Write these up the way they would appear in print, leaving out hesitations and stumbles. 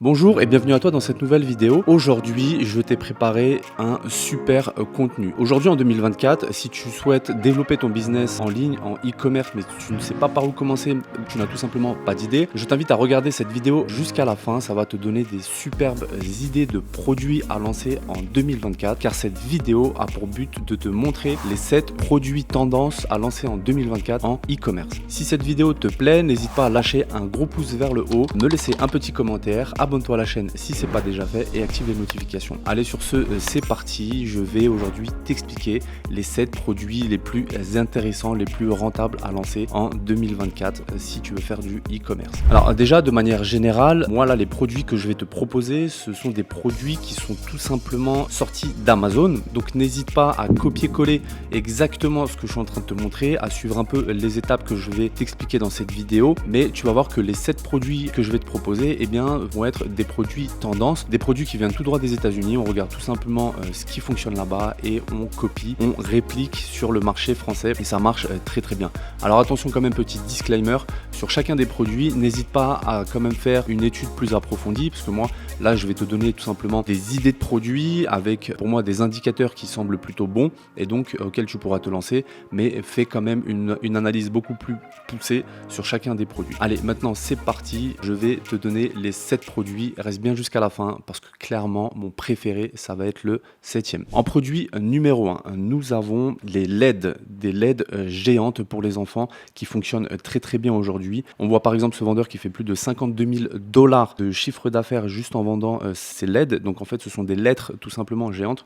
Bonjour et bienvenue à toi dans cette nouvelle vidéo. Aujourd'hui, je t'ai préparé un super contenu. Aujourd'hui en 2024, si tu souhaites développer ton business en ligne, en e-commerce, mais tu ne sais pas par où commencer, ou tu n'as tout simplement pas d'idée, je t'invite à regarder cette vidéo jusqu'à la fin. Ça va te donner des superbes idées de produits à lancer en 2024, car cette vidéo a pour but de te montrer les 7 produits tendances à lancer en 2024 en e-commerce. Si cette vidéo te plaît, n'hésite pas à lâcher un gros pouce vers le haut, me laisser un petit commentaire, abonne-toi à la chaîne si ce n'est pas déjà fait et active les notifications. Allez, sur ce, c'est parti. Je vais aujourd'hui t'expliquer les 7 produits les plus intéressants, les plus rentables à lancer en 2024 si tu veux faire du e-commerce. Alors déjà, de manière générale, moi là, les produits que je vais te proposer, ce sont des produits qui sont tout simplement sortis d'Amazon. Donc n'hésite pas à copier-coller exactement ce que je suis en train de te montrer, à suivre un peu les étapes que je vais t'expliquer dans cette vidéo. Mais tu vas voir que les 7 produits que je vais te proposer, eh bien, vont être des produits tendances, des produits qui viennent tout droit des États-Unis. On regarde tout simplement ce qui fonctionne là-bas et on copie, on réplique sur le marché français et ça marche très très bien. Alors attention quand même, petit disclaimer, sur chacun des produits, n'hésite pas à quand même faire une étude plus approfondie parce que moi là je vais te donner tout simplement des idées de produits avec pour moi des indicateurs qui semblent plutôt bons et donc auxquels tu pourras te lancer, mais fais quand même une analyse beaucoup plus poussée sur chacun des produits. Allez, maintenant c'est parti, je vais te donner les 7 produits. Reste bien jusqu'à la fin parce que clairement mon préféré ça va être le 7e. En produit numéro 1, nous avons les LED, des LED géantes pour les enfants qui fonctionnent très très bien aujourd'hui. On voit par exemple ce vendeur qui fait plus de 52 000 $ de chiffre d'affaires juste en vendant ces LED. Donc en fait ce sont des lettres tout simplement géantes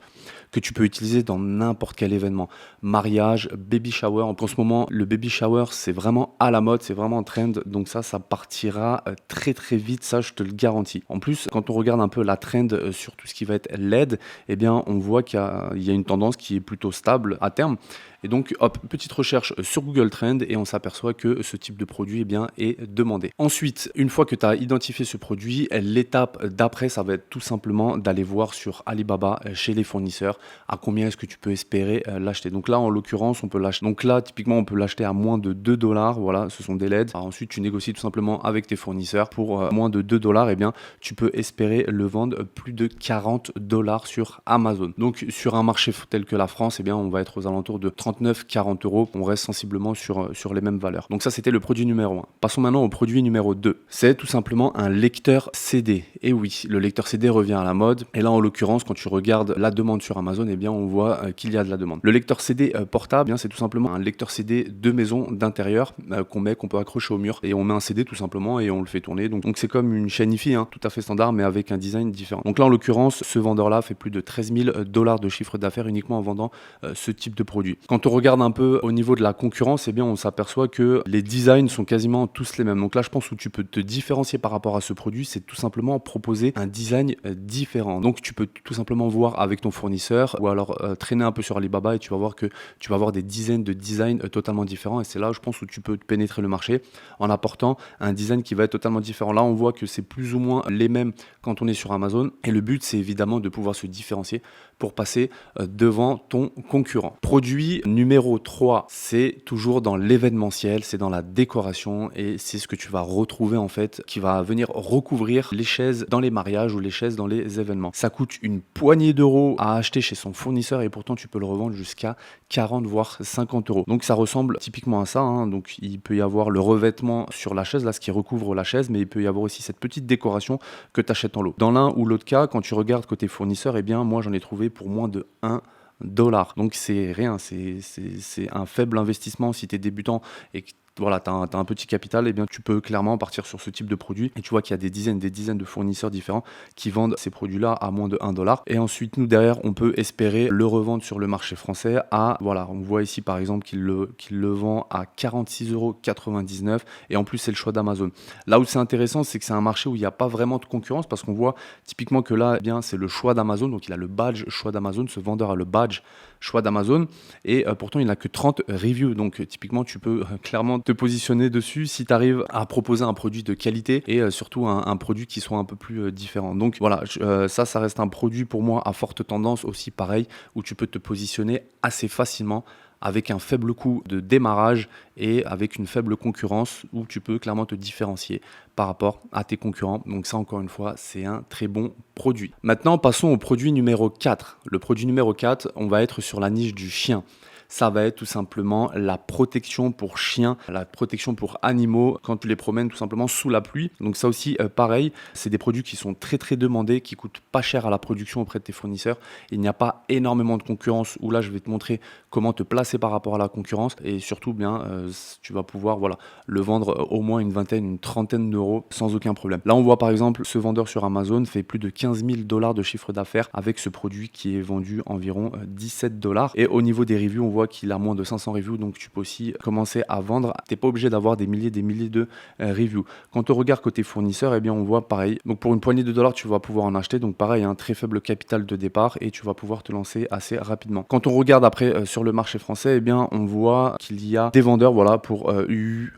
que tu peux utiliser dans n'importe quel événement, mariage, baby shower. En ce moment le baby shower c'est vraiment à la mode, c'est vraiment en trend, donc ça partira très très vite, ça je te le garantis. En plus, quand on regarde un peu la trend sur tout ce qui va être LED, eh bien, on voit qu'il y a une tendance qui est plutôt stable à terme. Et donc, hop, petite recherche sur Google Trends et on s'aperçoit que ce type de produit eh bien, est demandé. Ensuite, une fois que tu as identifié ce produit, l'étape d'après, ça va être tout simplement d'aller voir sur Alibaba, chez les fournisseurs, à combien est-ce que tu peux espérer l'acheter. Donc là, en l'occurrence, on peut l'acheter. Donc là, typiquement, on peut l'acheter à moins de 2 $. Voilà, ce sont des LED. Alors ensuite, tu négocies tout simplement avec tes fournisseurs pour moins de 2 $. Eh bien, tu peux espérer le vendre plus de 40 $ sur Amazon. Donc sur un marché tel que la France, eh bien, on va être aux alentours de 39-40 €. On reste sensiblement sur les mêmes valeurs. Donc ça, c'était le produit numéro 1. Passons maintenant au produit numéro 2. C'est tout simplement un lecteur CD. Et oui, le lecteur CD revient à la mode. Et là, en l'occurrence, quand tu regardes la demande sur Amazon, eh bien, on voit qu'il y a de la demande. Le lecteur CD portable, eh bien, c'est tout simplement un lecteur CD de maison d'intérieur qu'on peut accrocher au mur. Et on met un CD tout simplement et on le fait tourner. Donc c'est comme une chaîne hi-fi, tout à fait standard, mais avec un design différent. Donc là, en l'occurrence, ce vendeur-là fait plus de 13 000 $ de chiffre d'affaires uniquement en vendant ce type de produit. Quand on regarde un peu au niveau de la concurrence, eh bien, on s'aperçoit que les designs sont quasiment tous les mêmes. Donc là, je pense où tu peux te différencier par rapport à ce produit, c'est tout simplement proposer un design différent. Donc tu peux tout simplement voir avec ton fournisseur ou alors traîner un peu sur Alibaba et tu vas voir que tu vas avoir des dizaines de designs totalement différents. Et c'est là, je pense, où tu peux pénétrer le marché en apportant un design qui va être totalement différent. Là, on voit que c'est plus ou moins les mêmes quand on est sur Amazon. Et le but, c'est évidemment de pouvoir se différencier pour passer devant ton concurrent. Produit numéro 3, c'est toujours dans l'événementiel, c'est dans la décoration et c'est ce que tu vas retrouver en fait, qui va venir recouvrir les chaises dans les mariages ou les chaises dans les événements. Ça coûte une poignée d'euros à acheter chez son fournisseur et pourtant tu peux le revendre jusqu'à 40 voire 50 €. Donc ça ressemble typiquement à ça, donc il peut y avoir le revêtement sur la chaise, là ce qui recouvre la chaise, mais il peut y avoir aussi cette petite décoration que tu achètes en lot. Dans l'un ou l'autre cas, quand tu regardes côté fournisseur, eh bien moi j'en ai trouvé pour moins de 1 $. Donc c'est rien, c'est un faible investissement si tu es débutant et que voilà, tu as un petit capital, et bien tu peux clairement partir sur ce type de produit et tu vois qu'il y a des dizaines de fournisseurs différents qui vendent ces produits-là à moins de 1 $. Et ensuite, nous derrière, on peut espérer le revendre sur le marché français à, voilà, on voit ici par exemple qu'il le vend à 46,99 € et en plus c'est le choix d'Amazon. Là où c'est intéressant, c'est que c'est un marché où il n'y a pas vraiment de concurrence parce qu'on voit typiquement que là, eh bien c'est le choix d'Amazon, donc il a le badge choix d'Amazon, ce vendeur a le badge choix d'Amazon et pourtant il n'a que 30 reviews, donc typiquement tu peux clairement te positionner dessus si tu arrives à proposer un produit de qualité et surtout un produit qui soit un peu plus différent. Donc voilà, ça reste un produit pour moi à forte tendance aussi pareil, où tu peux te positionner assez facilement avec un faible coût de démarrage et avec une faible concurrence où tu peux clairement te différencier par rapport à tes concurrents. Donc ça, encore une fois, c'est un très bon produit. Maintenant, passons au produit numéro 4. Le produit numéro 4, on va être sur la niche du chien. Ça va être tout simplement la protection pour chiens, la protection pour animaux quand tu les promènes tout simplement sous la pluie. Donc ça aussi, pareil, c'est des produits qui sont très très demandés, qui coûtent pas cher à la production auprès de tes fournisseurs. Il n'y a pas énormément de concurrence où là, je vais te montrer comment te placer par rapport à la concurrence et surtout, bien, tu vas pouvoir le vendre au moins une vingtaine, une trentaine d'euros sans aucun problème. Là, on voit par exemple, ce vendeur sur Amazon fait plus de 15 000 $ de chiffre d'affaires avec ce produit qui est vendu environ 17 $. Et au niveau des reviews, on voit qu'il a moins de 500 reviews, donc tu peux aussi commencer à vendre. Tu n'es pas obligé d'avoir des milliers de reviews. Quand on regarde côté fournisseur, eh bien on voit pareil. Donc pour une poignée de dollars, tu vas pouvoir en acheter. Donc pareil, un très faible capital de départ et tu vas pouvoir te lancer assez rapidement. Quand on regarde après sur le marché français, eh bien on voit qu'il y a des vendeurs,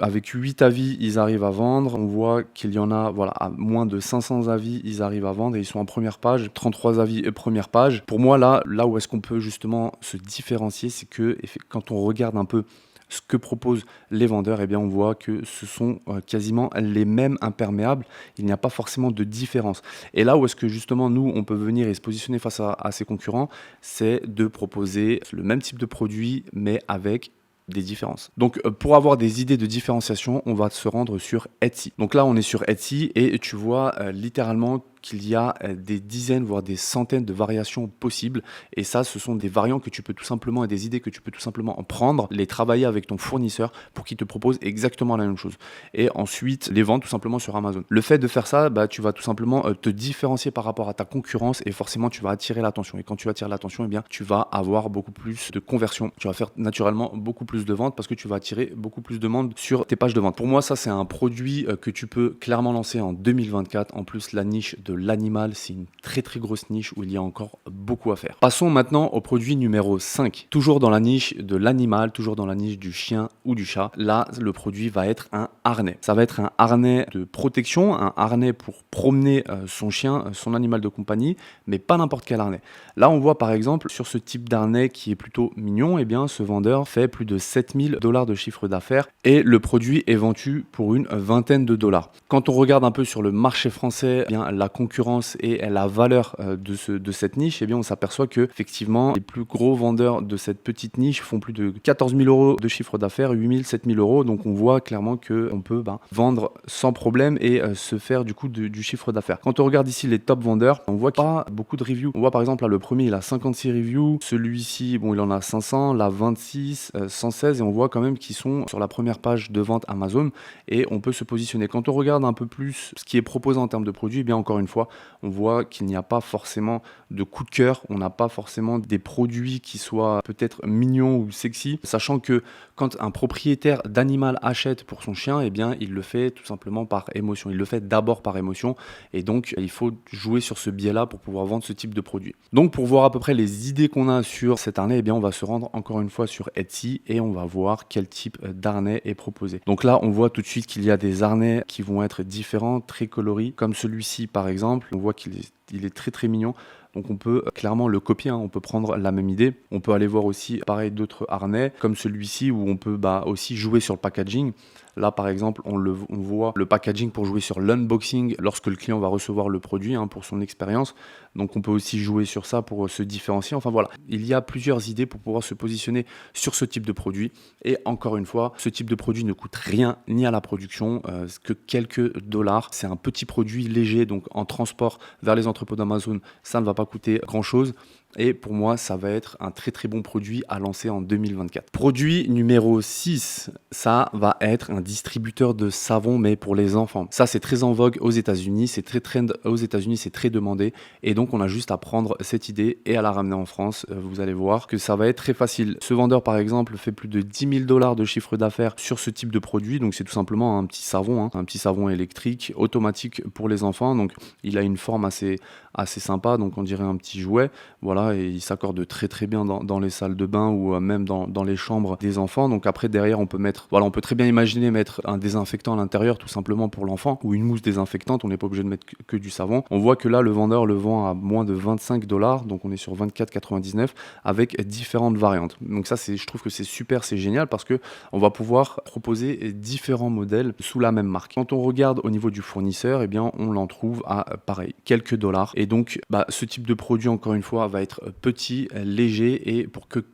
avec 8 avis, ils arrivent à vendre. On voit qu'il y en a, à moins de 500 avis, ils arrivent à vendre et ils sont en première page. 33 avis première page. Pour moi, là où est-ce qu'on peut justement se différencier, c'est que quand on regarde un peu ce que proposent les vendeurs, eh bien on voit que ce sont quasiment les mêmes imperméables. Il n'y a pas forcément de différence. Et là où est-ce que justement nous, on peut venir et se positionner face à ses concurrents, c'est de proposer le même type de produit, mais avec des différences. Donc pour avoir des idées de différenciation, on va se rendre sur Etsy. Donc là, on est sur Etsy et tu vois littéralement qu'il y a des dizaines, voire des centaines de variations possibles. Et ça, ce sont des variants que tu peux tout simplement, et des idées que tu peux tout simplement prendre, les travailler avec ton fournisseur pour qu'il te propose exactement la même chose. Et ensuite, les vendre tout simplement sur Amazon. Le fait de faire ça, tu vas tout simplement te différencier par rapport à ta concurrence et forcément, tu vas attirer l'attention. Et quand tu attires l'attention, eh bien, tu vas avoir beaucoup plus de conversion. Tu vas faire naturellement beaucoup plus de ventes parce que tu vas attirer beaucoup plus de monde sur tes pages de vente. Pour moi, ça, c'est un produit que tu peux clairement lancer en 2024. En plus, la niche de l'animal, c'est une très très grosse niche où il y a encore beaucoup à faire. Passons maintenant au produit numéro 5. Toujours dans la niche de l'animal, toujours dans la niche du chien ou du chat. Là, le produit va être un harnais. Ça va être un harnais de protection, un harnais pour promener son chien, son animal de compagnie, mais pas n'importe quel harnais. Là, on voit par exemple sur ce type d'harnais qui est plutôt mignon, eh bien, ce vendeur fait plus de 7 000 $ de chiffre d'affaires et le produit est vendu pour une vingtaine de dollars. Quand on regarde un peu sur le marché français, eh bien, la concurrence et la valeur de cette niche, eh bien, on s'aperçoit que effectivement, les plus gros vendeurs de cette petite niche font plus de 14 000 € de chiffre d'affaires, 8 000, 7 000 €. Donc, on voit clairement qu'on peut vendre sans problème et se faire du coup du chiffre d'affaires. Quand on regarde ici les top vendeurs, on voit qu'il n'y a pas beaucoup de reviews. On voit par exemple là, le premier, il a 56 reviews. Celui-ci, il en a 500, là 26, 116 et on voit quand même qu'ils sont sur la première page de vente Amazon et on peut se positionner. Quand on regarde un peu plus ce qui est proposé en termes de produits, eh bien encore une fois, on voit qu'il n'y a pas forcément de coup de cœur, on n'a pas forcément des produits qui soient peut-être mignons ou sexy, sachant que quand un propriétaire d'animal achète pour son chien, eh bien il le fait tout simplement par émotion, il le fait d'abord par émotion et donc il faut jouer sur ce biais-là pour pouvoir vendre ce type de produit. Donc pour voir à peu près les idées qu'on a sur cet harnais, eh bien on va se rendre encore une fois sur Etsy et on va voir quel type d'harnais est proposé. Donc là on voit tout de suite qu'il y a des harnais qui vont être différents, très coloris, comme celui-ci par exemple, on voit qu'il est très très mignon. Donc on peut clairement le copier, on peut prendre la même idée. On peut aller voir aussi pareil d'autres harnais comme celui-ci où on peut aussi jouer sur le packaging. Là par exemple on voit le packaging pour jouer sur l'unboxing lorsque le client va recevoir le produit pour son expérience. Donc on peut aussi jouer sur ça pour se différencier. Enfin voilà, il y a plusieurs idées pour pouvoir se positionner sur ce type de produit. Et encore une fois, ce type de produit ne coûte rien ni à la production, que quelques dollars. C'est un petit produit léger, donc en transport vers les entrepôts d'Amazon, ça ne va pas coûter grand chose. Et pour moi, ça va être un très très bon produit à lancer en 2024. Produit numéro 6, ça va être un distributeur de savon, mais pour les enfants. Ça, c'est très en vogue aux États-Unis, c'est très trend aux États-Unis, c'est très demandé. Et donc, on a juste à prendre cette idée et à la ramener en France. Vous allez voir que ça va être très facile. Ce vendeur, par exemple, fait plus de 10 000 $ de chiffre d'affaires sur ce type de produit. Donc, c'est tout simplement un petit savon électrique, automatique pour les enfants. Donc, il a une forme assez assez sympa, donc on dirait un petit jouet, voilà, et il s'accorde très très bien dans les salles de bain ou même dans les chambres des enfants. Donc après derrière on peut mettre, voilà, on peut très bien imaginer mettre un désinfectant à l'intérieur tout simplement pour l'enfant, ou une mousse désinfectante, on n'est pas obligé de mettre que du savon. On voit que là le vendeur le vend à moins de 25 $, donc on est sur 24,99 avec différentes variantes. Donc ça je trouve que c'est super, c'est génial parce que on va pouvoir proposer différents modèles sous la même marque. Quand on regarde au niveau du fournisseur, eh bien on l'en trouve à pareil quelques dollars, et donc ce type de produit encore une fois va être petit, léger, et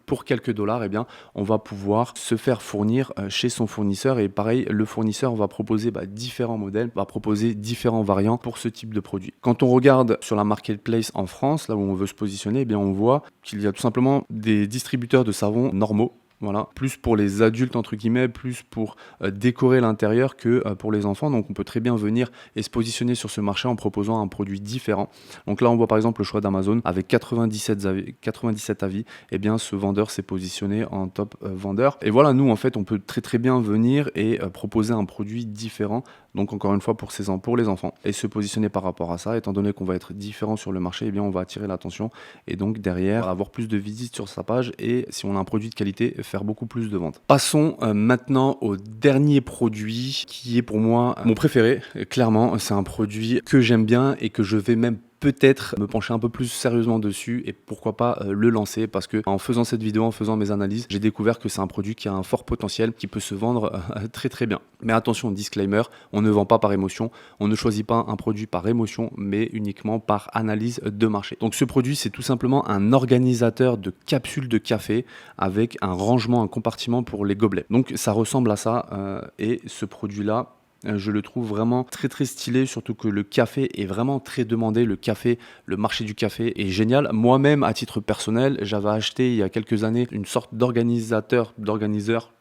pour quelques dollars, eh bien on va pouvoir se faire fournir chez son fournisseur. Et pareil, le fournisseur va proposer différents modèles, va proposer différents variants pour ce type de produit. Quand on regarde sur la marketplace en France, là où on veut se positionner, eh bien on voit qu'il y a tout simplement des distributeurs de savon normaux. Voilà, plus pour les adultes entre guillemets, plus pour décorer l'intérieur que pour les enfants. Donc on peut très bien venir et se positionner sur ce marché en proposant un produit différent. Donc là on voit par exemple le choix d'Amazon avec 97 avis. Et bien ce vendeur s'est positionné en top vendeur. Et voilà, nous en fait on peut très très bien venir et proposer un produit différent. Donc encore une fois pour les enfants, et se positionner par rapport à ça, étant donné qu'on va être différent sur le marché, eh bien on va attirer l'attention, et donc derrière avoir plus de visites sur sa page, et si on a un produit de qualité, faire beaucoup plus de ventes. Passons maintenant au dernier produit qui est pour moi mon préféré. Clairement, c'est un produit que j'aime bien et que je vais même peut-être me pencher un peu plus sérieusement dessus, et pourquoi pas le lancer, parce que en faisant cette vidéo, en faisant mes analyses, j'ai découvert que c'est un produit qui a un fort potentiel, qui peut se vendre très très bien. Mais attention, disclaimer, on ne vend pas par émotion, on ne choisit pas un produit par émotion, mais uniquement par analyse de marché. Donc ce produit, c'est tout simplement un organisateur de capsules de café avec un rangement, un compartiment pour les gobelets. Donc ça ressemble à ça, et ce produit-là, je le trouve vraiment très très stylé, surtout que le café est vraiment très demandé. Le marché du café est génial. Moi-même, à titre personnel, j'avais acheté il y a quelques années une sorte d'organiseur,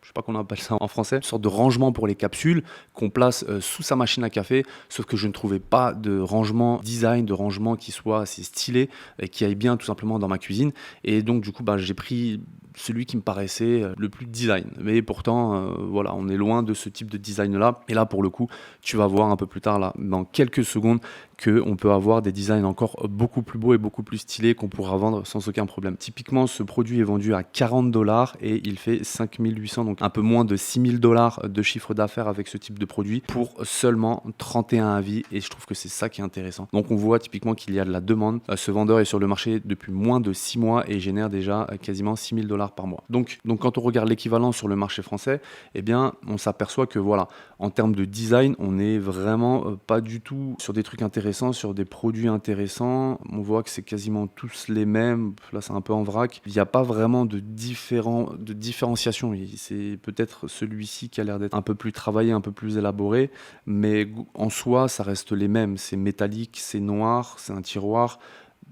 je sais pas comment on appelle ça en français, une sorte de rangement pour les capsules qu'on place sous sa machine à café, sauf que je ne trouvais pas de rangement design, de rangement qui soit assez stylé et qui aille bien tout simplement dans ma cuisine. Et donc du coup, j'ai pris celui qui me paraissait le plus design. Mais pourtant, voilà, on est loin de ce type de design-là. Et là, pour le coup, tu vas voir un peu plus tard, là, dans quelques secondes, qu'on peut avoir des designs encore beaucoup plus beaux et beaucoup plus stylés qu'on pourra vendre sans aucun problème. Typiquement, ce produit est vendu à 40 $ et il fait 5800, donc un peu moins de 6000 $ de chiffre d'affaires avec ce type de produit pour seulement 31 avis. Et je trouve que c'est ça qui est intéressant. Donc on voit typiquement qu'il y a de la demande. Ce vendeur est sur le marché depuis moins de 6 mois et génère déjà quasiment 6000 $ par mois. Donc quand on regarde l'équivalent sur le marché français, eh bien on s'aperçoit que voilà, en termes de design, on n'est vraiment pas du tout sur des trucs intéressants, sur des produits intéressants. On voit que c'est quasiment tous les mêmes. Là, c'est un peu en vrac. Il n'y a pas vraiment de différenciation. C'est peut-être celui-ci qui a l'air d'être un peu plus travaillé, un peu plus élaboré, mais en soi, ça reste les mêmes. C'est métallique, c'est noir, c'est un tiroir.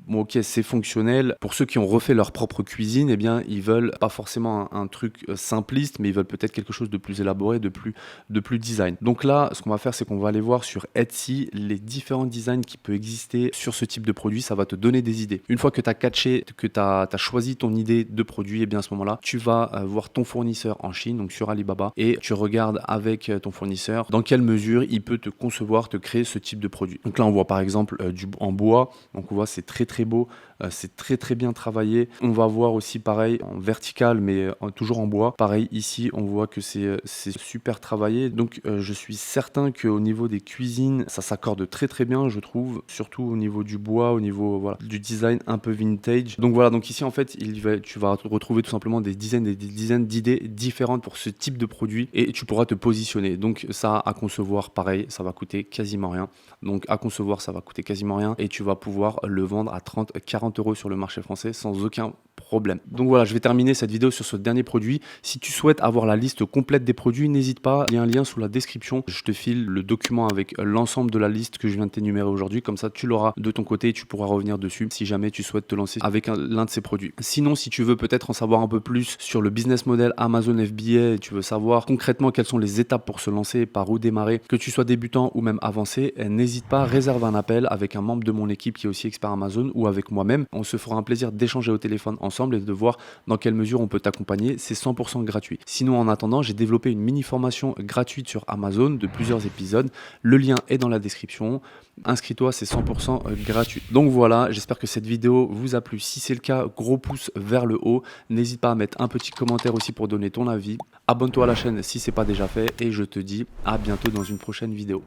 Bon, ok, c'est fonctionnel. Pour ceux qui ont refait leur propre cuisine, eh bien, ils veulent pas forcément un truc simpliste, mais ils veulent peut-être quelque chose de plus élaboré, de plus design. Donc là, ce qu'on va faire, c'est qu'on va aller voir sur Etsy les différents designs qui peuvent exister sur ce type de produit. Ça va te donner des idées. Une fois que tu as catché, que tu as choisi ton idée de produit, eh bien, à ce moment-là, tu vas voir ton fournisseur en Chine, donc sur Alibaba, et tu regardes avec ton fournisseur dans quelle mesure il peut te concevoir, te créer ce type de produit. Donc là, on voit par exemple en bois. Donc on voit c'est très beau, c'est très bien travaillé. On va voir aussi pareil en vertical, mais toujours en bois. Pareil ici, on voit que c'est super travaillé. Donc je suis certain qu'au niveau des cuisines, ça s'accorde très bien, je trouve, surtout au niveau du bois, au niveau du design un peu vintage. Donc voilà, donc ici en fait, tu vas retrouver tout simplement des dizaines d'idées différentes pour ce type de produit, et tu pourras te positionner. Donc ça, à concevoir, pareil, ça va coûter quasiment rien. Et tu vas pouvoir le vendre à 30-40 € sur le marché français sans aucun problème. Donc voilà, je vais terminer cette vidéo sur ce dernier produit. Si tu souhaites avoir la liste complète des produits, n'hésite pas, il y a un lien sous la description. Je te file le document avec l'ensemble de la liste que je viens de t'énumérer aujourd'hui. Comme ça, tu l'auras de ton côté et tu pourras revenir dessus si jamais tu souhaites te lancer avec l'un de ces produits. Sinon, si tu veux peut-être en savoir un peu plus sur le business model Amazon FBA et tu veux savoir concrètement quelles sont les étapes pour se lancer, par où démarrer, que tu sois débutant ou même avancé, n'hésite pas, réserve un appel avec un membre de mon équipe qui est aussi expert Amazon ou avec moi-même. On se fera un plaisir d'échanger au téléphone ensemble ensemble et de voir dans quelle mesure on peut t'accompagner. C'est 100% gratuit. Sinon, en attendant, j'ai développé une mini formation gratuite sur Amazon de plusieurs épisodes. Le lien est dans la description. Inscris-toi, c'est 100% gratuit. Donc voilà, j'espère que cette vidéo vous a plu. Si c'est le cas, gros pouce vers le haut. N'hésite pas à mettre un petit commentaire aussi pour donner ton avis. Abonne-toi à la chaîne si ce n'est pas déjà fait et je te dis à bientôt dans une prochaine vidéo.